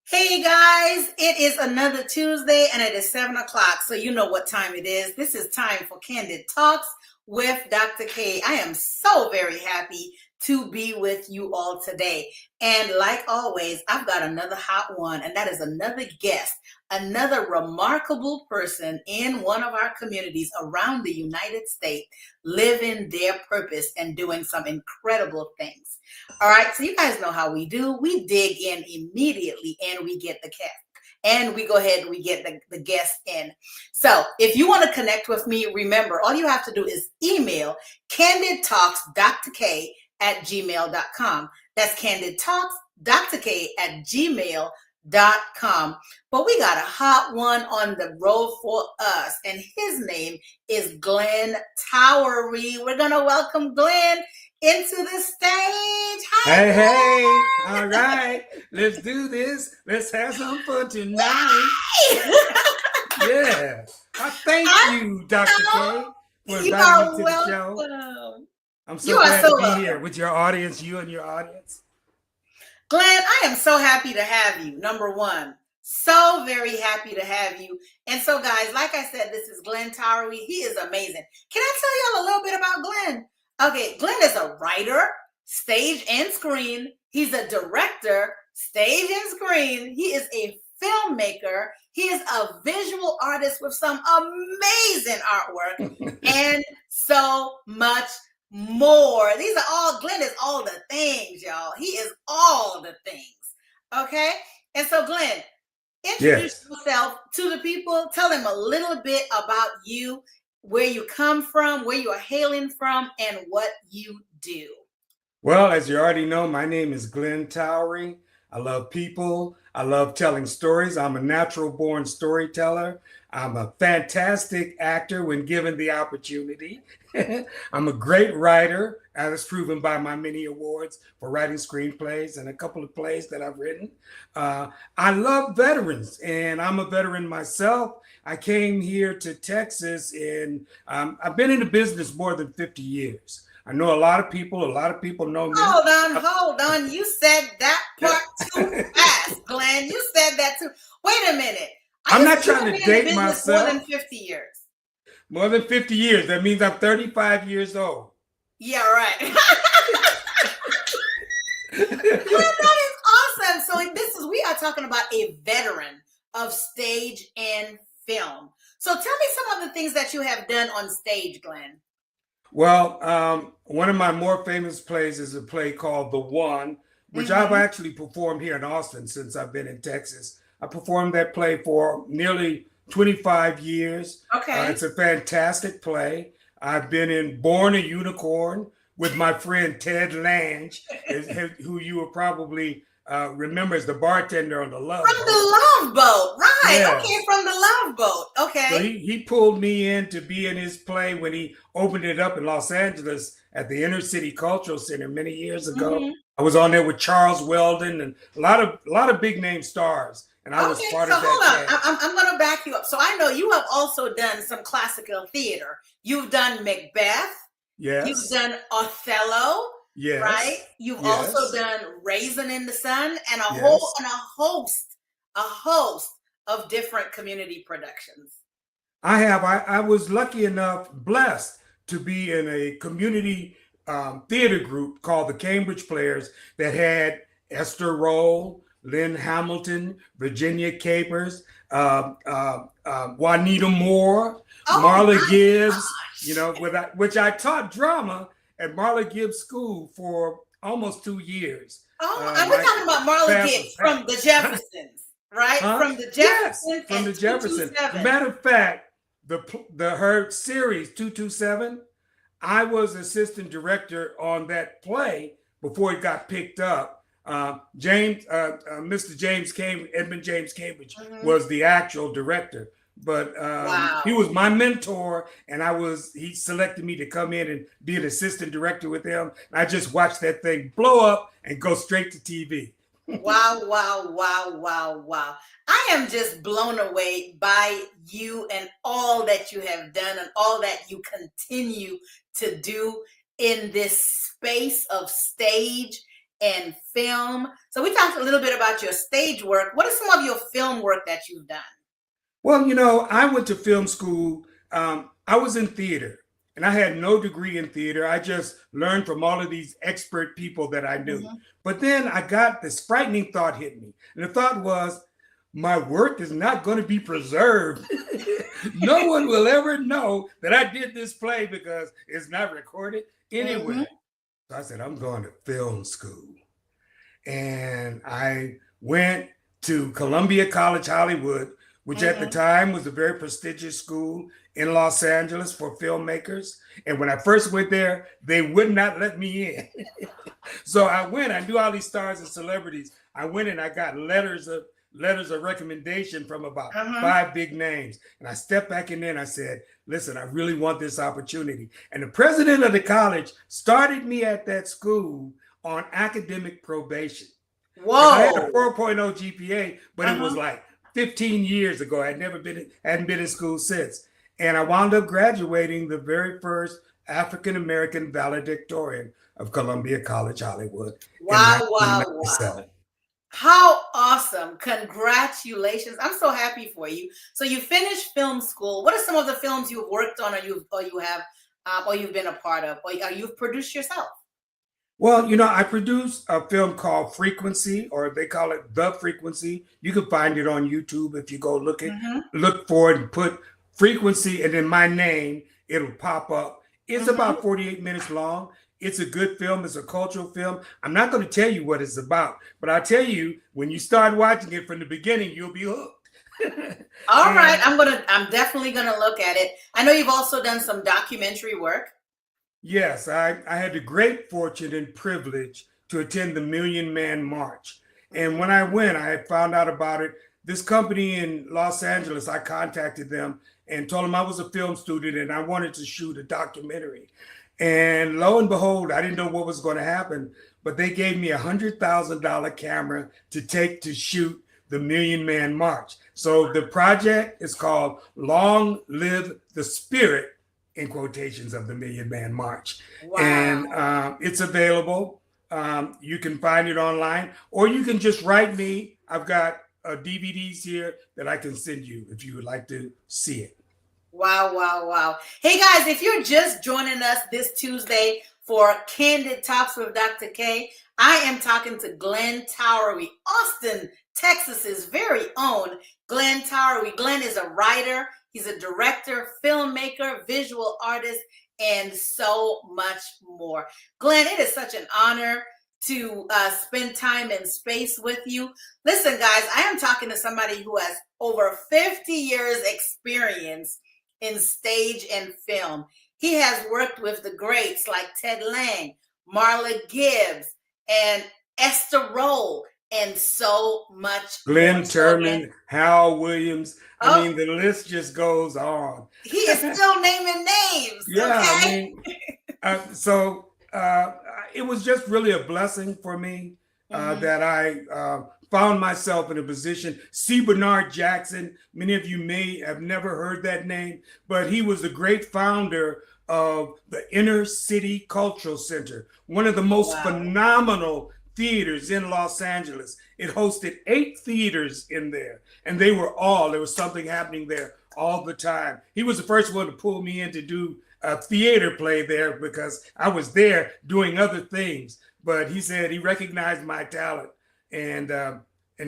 Hey guys, it is another Tuesday and it is 7 o'clock, so you know what time it is. This is time for Candid Talks with Dr. K. I am so very happy to be with you all today. And like always, I've got another hot one, and that is another guest, another remarkable person in one of our communities around the United States, living their purpose and doing some incredible things. All right, so you guys know how we do. We dig in immediately and we get the guest. And we go ahead and we get the guest in. So if you want to connect with me, remember, all you have to do is email candidtalksdrk@gmail.com. That's candidtalksdrk@gmail.com. But we got a hot one on the road for us, and his name is Glenn Towery. We're going to welcome Glenn into the stage. Hi, hey, all right, let's do this. Let's have some fun tonight. Yeah, I thank you, Dr. K, for inviting me to the show. I'm so glad to be here with your audience, you and your audience. Glenn, I am so happy to have you, number one. So very happy to have you. And so, guys, like I said, this is Glenn Towery. He is amazing. Can I tell y'all a little bit about Glenn? Okay, Glenn is a writer, stage and screen. He's a director, stage and screen. He is a filmmaker. He is a visual artist with some amazing artwork and so much more. Glenn is all the things, y'all. He is all the things. Okay? And so, Glenn, introduce yourself to the people. Tell them a little bit about you, where you come from, where you are hailing from, and what you do. Well, as you already know, my name is Glenn Towery. I love people. I love telling stories. I'm a natural born storyteller. I'm a fantastic actor when given the opportunity. I'm a great writer, as proven by my many awards for writing screenplays and a couple of plays that I've written. I love veterans, and I'm a veteran myself. I came here to Texas, and I've been in the business more than 50 years. I know a lot of people know me. Hold on. You said that part too fast, Glenn. You said that too. Wait a minute. I'm not trying to date myself. More than 50 years. More than 50 years. That means I'm 35 years old. Yeah, right. That is awesome. So we are talking about a veteran of stage and film. So tell me some of the things that you have done on stage, Glenn. Well, one of my more famous plays is a play called The One, which I've actually performed here in Austin since I've been in Texas. I performed that play for nearly 25 years. Okay. It's a fantastic play. I've been in Born a Unicorn with my friend Ted Lange, who you will probably remember as the bartender on the Love Boat. From the Love Boat, right. Yes. Okay, from the Love Boat. Okay. So he pulled me in to be in his play when he opened it up in Los Angeles at the Inner City Cultural Center many years ago. I was on there with Charles Weldon and a lot of big name stars. And I was part of that. Hold on. I'm going to back you up. So I know you have also done some classical theater. You've done Macbeth. Yes. You've done Othello. Yes. Right? You've also done Raisin in the Sun and a host of different community productions. I have. I was lucky enough, blessed to be in a community theater group called the Cambridge Players that had Esther Roll, Lynn Hamilton, Virginia Capers, Juanita Moore, Marla Gibbs, which I taught drama at Marla Gibbs School for almost 2 years. And we're talking about Marla Gibbs from the Jeffersons, right? From the Jeffersons. Yes, from the Jeffersons. Matter of fact, her series 227, I was assistant director on that play before it got picked up. Mr. James Cambridge, Edmund James Cambridge, was the actual director, but he was my mentor, and he selected me to come in and be an assistant director with him. And I just watched that thing blow up and go straight to TV. Wow. I am just blown away by you and all that you have done and all that you continue to do in this space of stage and film. So we talked a little bit about your stage work. What is some of your film work that you've done? Well, I went to film school. I was in theater and I had no degree in theater. I just learned from all of these expert people that I knew. Mm-hmm. But then I got this frightening thought hit me. And the thought was, my work is not going to be preserved. No one will ever know that I did this play because it's not recorded anywhere. Mm-hmm. So I said, I'm going to film school. And I went to Columbia College Hollywood, which at the time was a very prestigious school in Los Angeles for filmmakers. And when I first went there, they would not let me in. So I went, I knew all these stars and celebrities. I went and I got letters of recommendation from about 5 big names. And I stepped back in there and I said, listen, I really want this opportunity. And the president of the college started me at that school on academic probation. Whoa. I had a 4.0 GPA, but it was like 15 years ago. I hadn't been in school since. And I wound up graduating the very first African-American valedictorian of Columbia College Hollywood. Wow, wow. How awesome. Congratulations. I'm so happy for you. So you finished film school. What are some of the films you've worked on or you've been a part of or you've produced yourself? Well, I produced a film called Frequency, or they call it The Frequency. You can find it on YouTube if you go look for it and put Frequency and then my name, it'll pop up. It's about 48 minutes long. It's a good film. It's a cultural film. I'm not going to tell you what it's about, but I'll tell you when you start watching it from the beginning, you'll be hooked. All right. I'm definitely going to look at it. I know you've also done some documentary work. Yes, I had the great fortune and privilege to attend the Million Man March. And when I went, I had found out about it. This company in Los Angeles, I contacted them and told them I was a film student and I wanted to shoot a documentary. And lo and behold, I didn't know what was going to happen, but they gave me $100,000 camera to shoot the Million Man March. So the project is called Long Live the Spirit, in quotations, of the Million Man March. Wow. And it's available. You can find it online, or you can just write me. I've got DVDs here that I can send you if you would like to see it. Wow, wow, wow. Hey guys, if you're just joining us this Tuesday for Candid Talks with Dr. K, I am talking to Glenn Towery, Austin, Texas's very own Glenn Towery. Glenn is a writer. He's a director, filmmaker, visual artist, and so much more. Glenn, it is such an honor to spend time and space with you. Listen, guys, I am talking to somebody who has over 50 years experience in stage and film. He has worked with the greats like Ted Lang, Marla Gibbs, and Esther Rolle, and so much Glenn more. Turman, Hal Williams. I mean, the list just goes on. He is still naming names. Yeah, okay? I mean, it was just really a blessing for me that I found myself in a position. C. Bernard Jackson, many of you may have never heard that name, but he was the great founder of the Inner City Cultural Center, one of the most phenomenal theaters in Los Angeles. It hosted 8 theaters in there, and there was something happening there all the time. He was the first one to pull me in to do a theater play there because I was there doing other things. But he said he recognized my talent and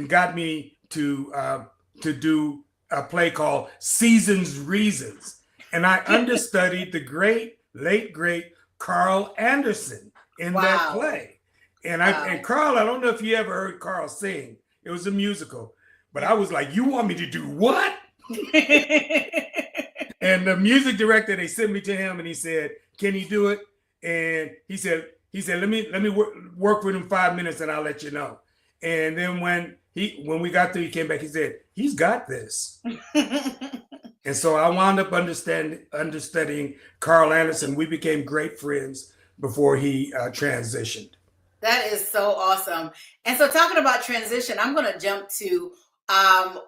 got me to do a play called Season's Reasons. And I understudied the late great Carl Anderson in that play. And Carl, I don't know if you ever heard Carl sing. It was a musical. But I was like, you want me to do what? And the music director, they sent me to him and he said, can he do it? And he said, let me work with him 5 minutes and I'll let you know. And then when we got through, he came back, he said, he's got this. And so I wound up understudying Carl Anderson. We became great friends before he transitioned. That is so awesome. And so talking about transition, I'm going to jump to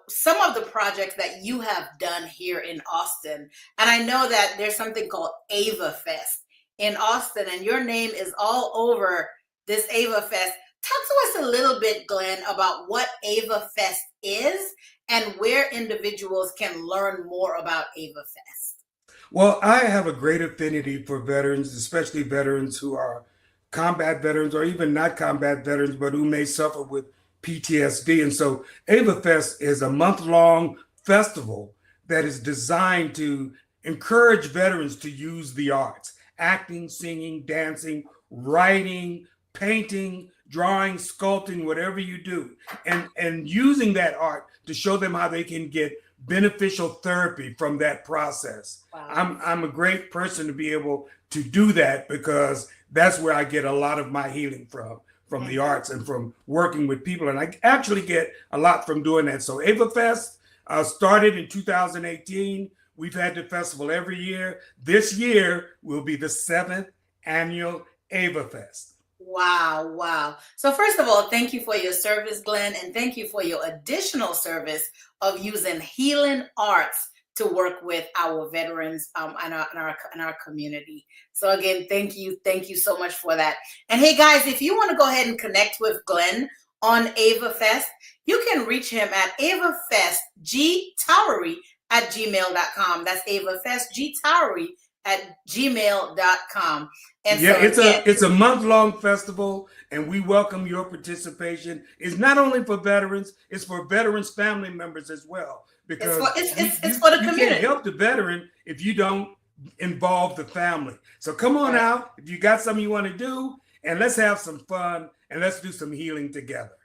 some of the projects that you have done here in Austin. And I know that there's something called Ava Fest in Austin, and your name is all over this Ava Fest. Talk to us a little bit, Glenn, about what Ava Fest is and where individuals can learn more about Ava Fest. Well, I have a great affinity for veterans, especially veterans who are combat veterans or even not combat veterans, but who may suffer with PTSD. And so Ava Fest is a month-long festival that is designed to encourage veterans to use the arts, acting, singing, dancing, writing, painting, drawing, sculpting, whatever you do, and using that art to show them how they can get beneficial therapy from that process. Wow. I'm a great person to be able to do that because that's where I get a lot of my healing from the arts and from working with people. And I actually get a lot from doing that. So Ava Fest started in 2018. We've had the festival every year. This year will be the 7th annual Ava Fest. Wow, wow. So first of all, thank you for your service, Glenn, and thank you for your additional service of using healing arts to work with our veterans and our community. So again, thank you so much for that. And hey guys, if you want to go ahead and connect with Glenn on Ava Fest, you can reach him at avafestgtowery@gmail.com. That's avafestgtowery@gmail.com. And Yeah, so it's a month-long festival, and we welcome your participation. It's not only for veterans, it's for veterans' family members as well. Because it's for the community. You can't help the veteran if you don't involve the family. So come on out if you got something you want to do, and let's have some fun and let's do some healing together.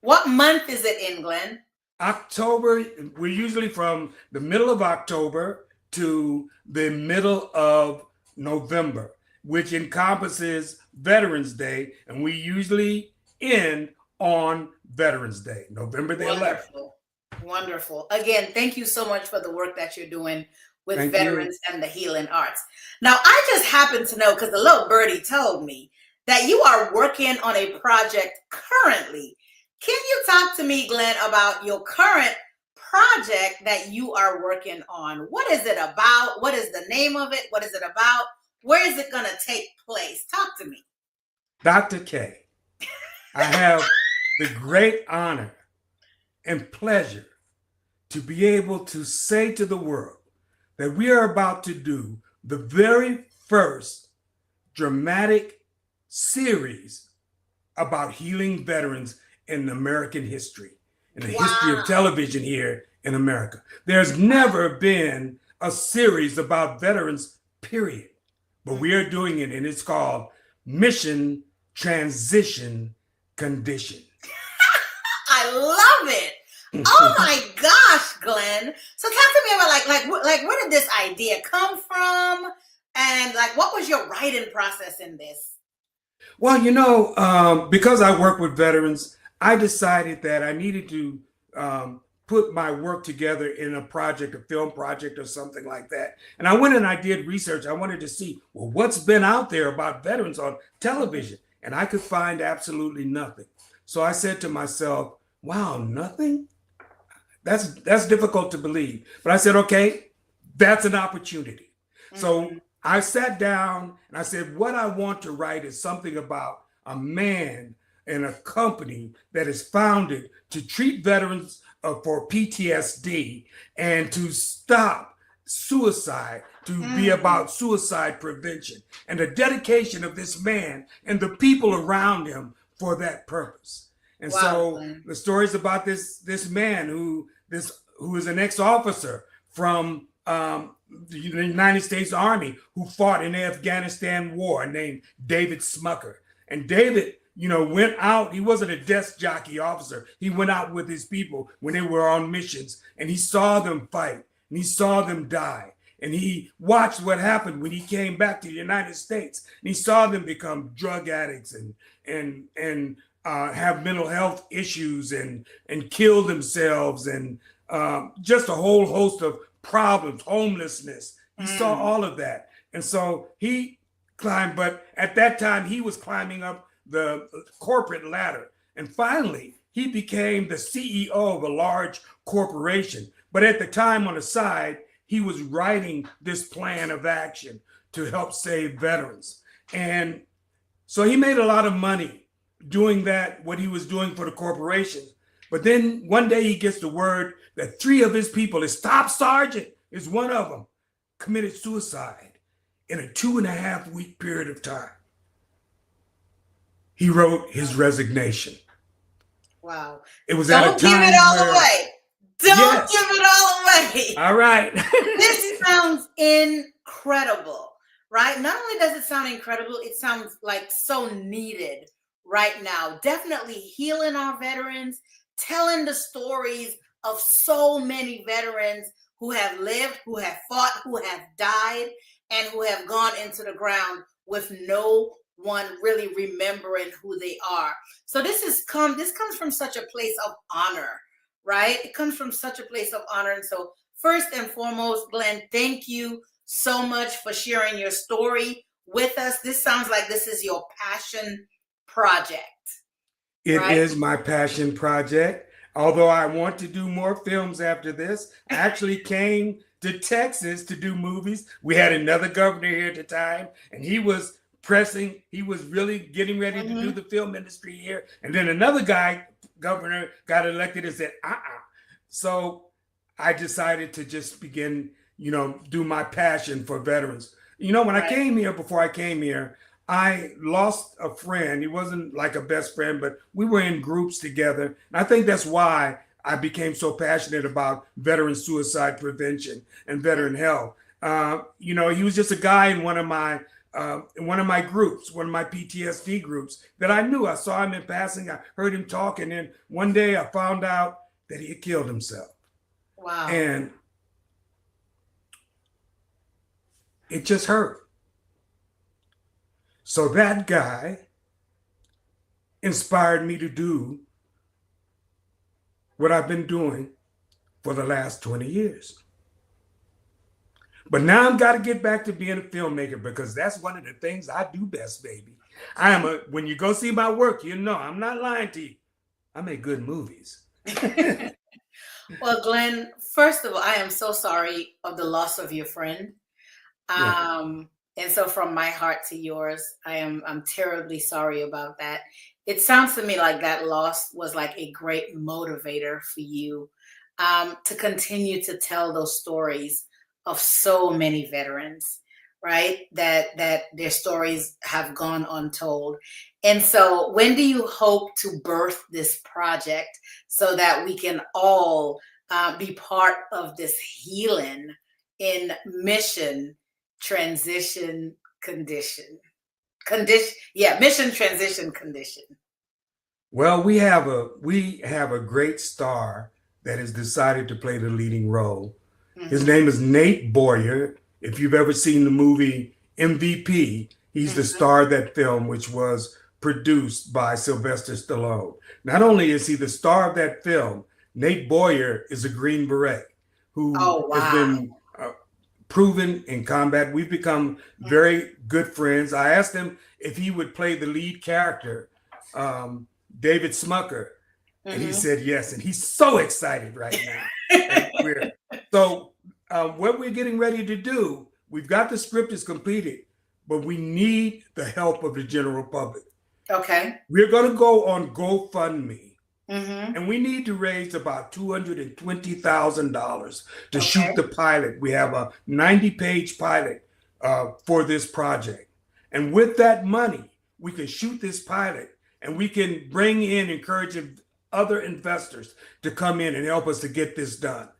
What month is it in, Glenn? October. We're usually from the middle of October to the middle of November, which encompasses Veterans Day, and we usually end on Veterans Day, November the 11th. Wonderful. Again, thank you so much for the work that you're doing with veterans and the healing arts. Now, I just happen to know, because the little birdie told me, that you are working on a project currently. Can you talk to me, Glenn, about your current project that you are working on? What is it about? What is the name of it? What is it about? Where is it going to take place? Talk to me. Dr. K, I have the great honor and pleasure to be able to say to the world that we are about to do the very first dramatic series about healing veterans in American history, in the history of television here in America. There's never been a series about veterans, period. But we are doing it, and it's called Mission Transition Condition. I love it. Oh my gosh, Glenn. So talk to me about like where did this idea come from? And like, what was your writing process in this? Well, you know, because I work with veterans, I decided that I needed to put my work together in a project, a film project or something like that. And I went and I did research. I wanted to see, well, what's been out there about veterans on television? And I could find absolutely nothing. So I said to myself, wow, nothing? That's difficult to believe. But I said, okay, that's an opportunity. So I sat down and I said, what I want to write is something about a man and a company that is founded to treat veterans for PTSD and to stop suicide, to be about suicide prevention, and the dedication of this man and the people around him for that purpose. And so the story is about this man who is an ex-officer from the United States Army who fought in the Afghanistan war, named David Smucker. And David, you know, went out. He wasn't a desk jockey officer. He went out with his people when they were on missions, and he saw them fight, and he saw them die. And he watched what happened when he came back to the United States, and he saw them become drug addicts and have mental health issues and kill themselves and just a whole host of problems, homelessness. He saw all of that. And so he climbed, but at that time he was climbing up the corporate ladder. And finally, he became the CEO of a large corporation. But at the time on the side, he was writing this plan of action to help save veterans. And so he made a lot of money doing that, what he was doing for the corporation. But then one day he gets the word that 3 of his people, his top sergeant is one of them, committed suicide in a 2.5-week period of time. He wrote his resignation. Wow. It was Don't at a time give it all where, away. Don't yes, give it all away. all right. This sounds incredible, right? Not only does it sound incredible, it sounds like so needed right now. Definitely healing our veterans, telling the stories of so many veterans who have lived, who have fought, who have died, and who have gone into the ground with no one really remembering who they are. So this comes from such a place of honor, right? It comes from such a place of honor. And so first and foremost, Glenn, thank you so much for sharing your story with us. This sounds like this is your passion project. It right? is my passion project. Although I want to do more films after this, I actually came to Texas to do movies. We had another governor here at the time, and he was pressing, he was really getting ready to do the film industry here. And then another governor, got elected and said, So I decided to just begin, do my passion for veterans. When I came here, before I came here, I lost a friend. He wasn't like a best friend, but we were in groups together. And I think that's why I became so passionate about veteran suicide prevention and veteran health. He was just a guy in one of my groups, one of my PTSD groups that I knew. I saw him in passing. I heard him talk. And then one day I found out that he had killed himself. Wow. And it just hurt. So that guy inspired me to do what I've been doing for the last 20 years. But now I've got to get back to being a filmmaker because that's one of the things I do best, baby. When you go see my work, I'm not lying to you. I make good movies. Well, Glenn, first of all, I am so sorry of the loss of your friend. And so from my heart to yours, I'm terribly sorry about that. It sounds to me like that loss was like a great motivator for you to continue to tell those stories of so many veterans, right? That their stories have gone untold. And so when do you hope to birth this project so that we can all be part of this healing in mission transition condition? Mission transition condition. Well, we have a great star that has decided to play the leading role. His name is Nate Boyer. If you've ever seen the movie MVP, he's the star of that film, which was produced by Sylvester Stallone. Not only is he the star of that film, Nate Boyer is a Green Beret who has been proven in combat. We've become very good friends. I asked him if he would play the lead character, David Smucker, and he said yes. And he's so excited right now. So what we're getting ready to do, we've got the script is completed, but we need the help of the general public. Okay. We're going to go on GoFundMe. And we need to raise about $220,000 to shoot the pilot. We have a 90-page pilot for this project. And with that money, we can shoot this pilot and we can bring in, encourage other investors to come in and help us to get this done.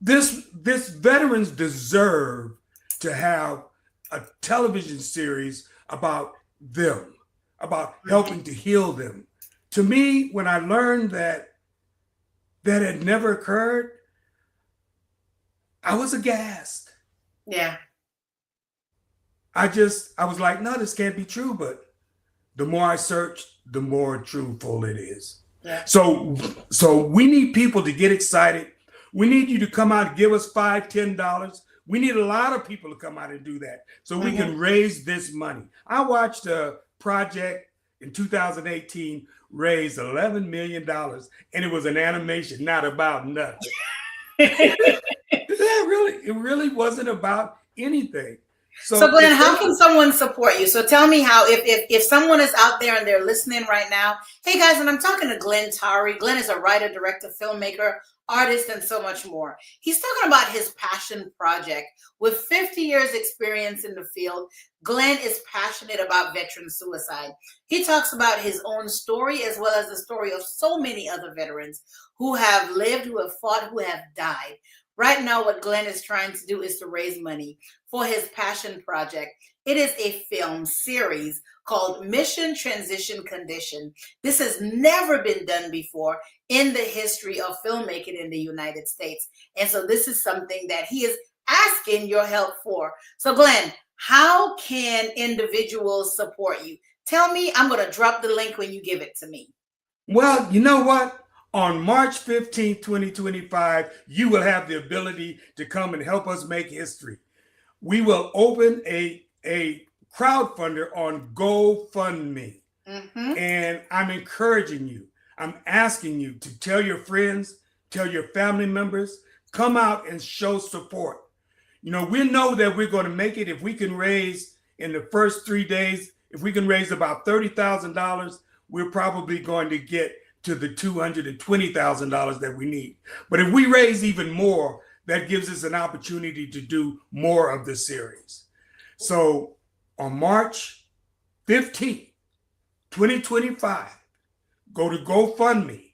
This veterans deserve to have a television series about them, about helping to heal them. To me, when I learned that had never occurred, I was aghast. Yeah. I was like, no, this can't be true. But the more I searched, the more truthful it is. Yeah. So we need people to get excited. We need you to come out and give us $5, $10. We need a lot of people to come out and do that so we can raise this money. I watched a project in 2018 raise $11 million, and it was an animation, not about nothing. It really wasn't about anything. So So Glenn, if how they, can someone support you? So tell me how, if someone is out there and they're listening right now, hey guys, and I'm talking to Glenn Towery. Glenn is a writer, director, filmmaker, artist, and so much more. He's talking about his passion project. With 50 years experience in the field, Glenn is passionate about veteran suicide. He talks about his own story as well as the story of so many other veterans who have lived, who have fought, who have died. Right now, what Glenn is trying to do is to raise money for his passion project. It is a film series called Mission Transition Condition. This has never been done before in the history of filmmaking in the United States. And so this is something that he is asking your help for. So Glenn, how can individuals support you? Tell me, I'm going to drop the link when you give it to me. well, you know what? On March 15th, 2025, you will have the ability to come and help us make history. We will open a crowdfunder on GoFundMe. And I'm encouraging you, I'm asking you to tell your friends, tell your family members, come out and show support. You know, we know that we're going to make it if we can raise in the first 3 days, if we can raise about $30,000, we're probably going to get to the $220,000 that we need. But if we raise even more, that gives us an opportunity to do more of the series. So on March 15th, 2025, go to GoFundMe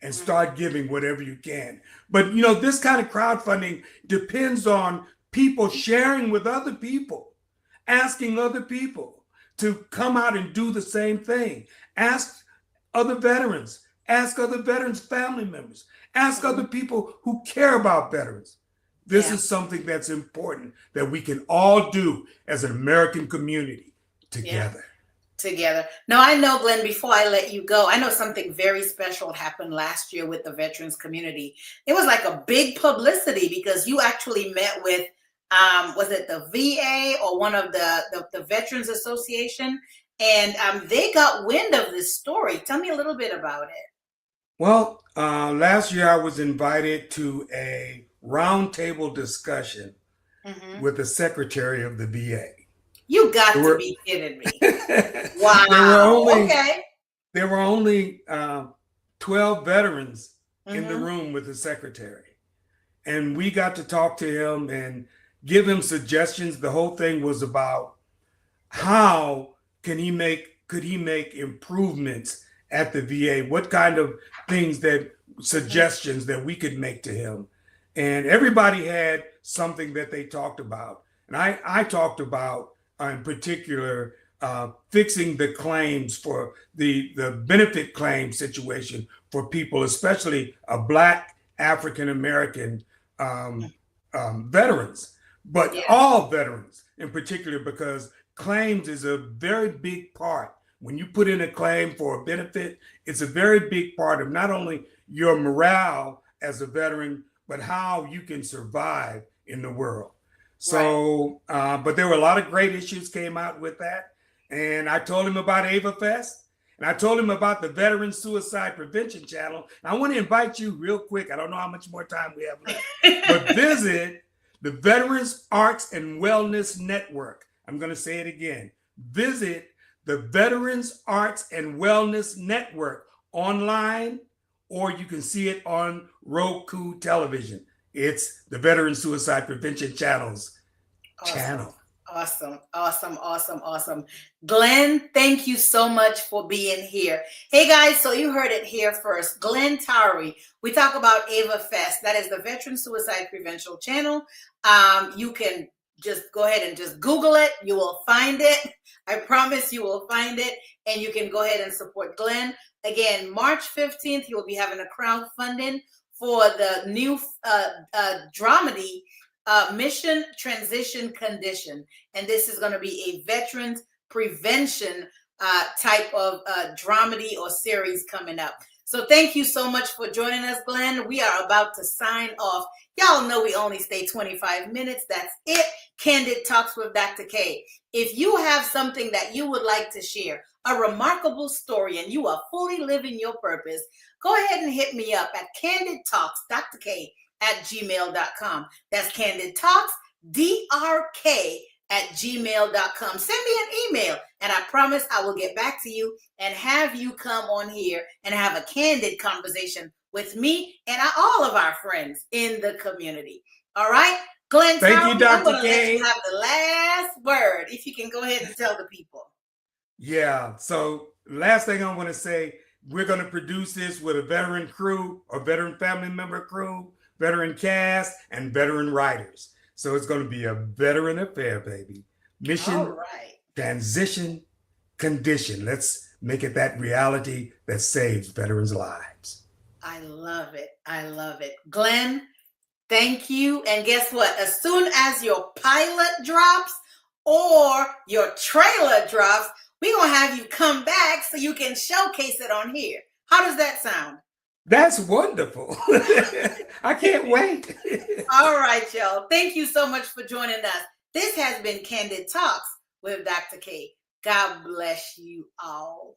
and start giving whatever you can. But you know, this kind of crowdfunding depends on people sharing with other people, asking other people to come out and do the same thing. Ask other veterans, ask other veterans' family members, ask other people who care about veterans. This is something that's important that we can all do as an American community together. Together. Now, I know, Glenn, before I let you go, I know something very special happened last year with the veterans community. It was like a big publicity because you actually met with, was it the VA or one of the Veterans Association? And they got wind of this story. Tell me a little bit about it. Well, last year I was invited to a roundtable discussion with the secretary of the VA. You got to be kidding me. Wow. There were only 12 veterans in the room with the secretary. And we got to talk to him and give him suggestions. The whole thing was about how could he make improvements at the VA? What kind of suggestions that we could make to him? And everybody had something that they talked about. And I talked about, in particular, fixing the claims for the benefit claim situation for people, especially Black African American veterans, but all veterans in particular, because claims is a very big part. When you put in a claim for a benefit, it's a very big part of not only your morale as a veteran, but how you can survive in the world. So, but there were a lot of great issues came out with that. And I told him about Ava Fest, and I told him about the Veteran Suicide Prevention Channel. I want to invite you real quick. I don't know how much more time we have left, but visit the Veterans Arts and Wellness Network. I'm going to say it again. Visit the Veterans Arts and Wellness Network online, or you can see it on Roku television. It's the Veteran Suicide Prevention Channel's channel. Awesome. Glenn, thank you so much for being here. Hey guys, so you heard it here first. Glenn Towery. We talk about Ava Fest. That is the Veteran Suicide Prevention Channel. You can just go ahead and just Google it. You will find it. I promise you will find it. And you can go ahead and support Glenn. Again, March 15th, he will be having a crowdfunding for the new dramedy, Mission Transition Condition. And this is going to be a veterans prevention type of dramedy or series coming up. So thank you so much for joining us, Glenn. We are about to sign off. Y'all know we only stay 25 minutes. That's it. Candid Talks with Dr. K. If you have something that you would like to share, a remarkable story, and you are fully living your purpose, go ahead and hit me up at candidtalksdrk@gmail.com. That's Candid Talks, DRK gmail.com. Send me an email, and I promise I will get back to you and have you come on here and have a candid conversation with me and all of our friends in the community. All right? Glenn, Thank you, I'm going Dr. to let K. you have the last word. If you can go ahead and tell the people. Yeah. So last thing I want to say, we're going to produce this with a veteran crew, or veteran family member crew, veteran cast, and veteran writers. So it's going to be a veteran affair, baby. Mission, All right. transition, condition. Let's make it that reality that saves veterans' lives. I love it. I love it. Glenn, thank you. And guess what? As soon as your pilot drops or your trailer drops, we're going to have you come back so you can showcase it on here. How does that sound? That's wonderful. I can't wait. All right, y'all. Thank you so much for joining us. This has been Candid Talks with Dr. K. God bless you all.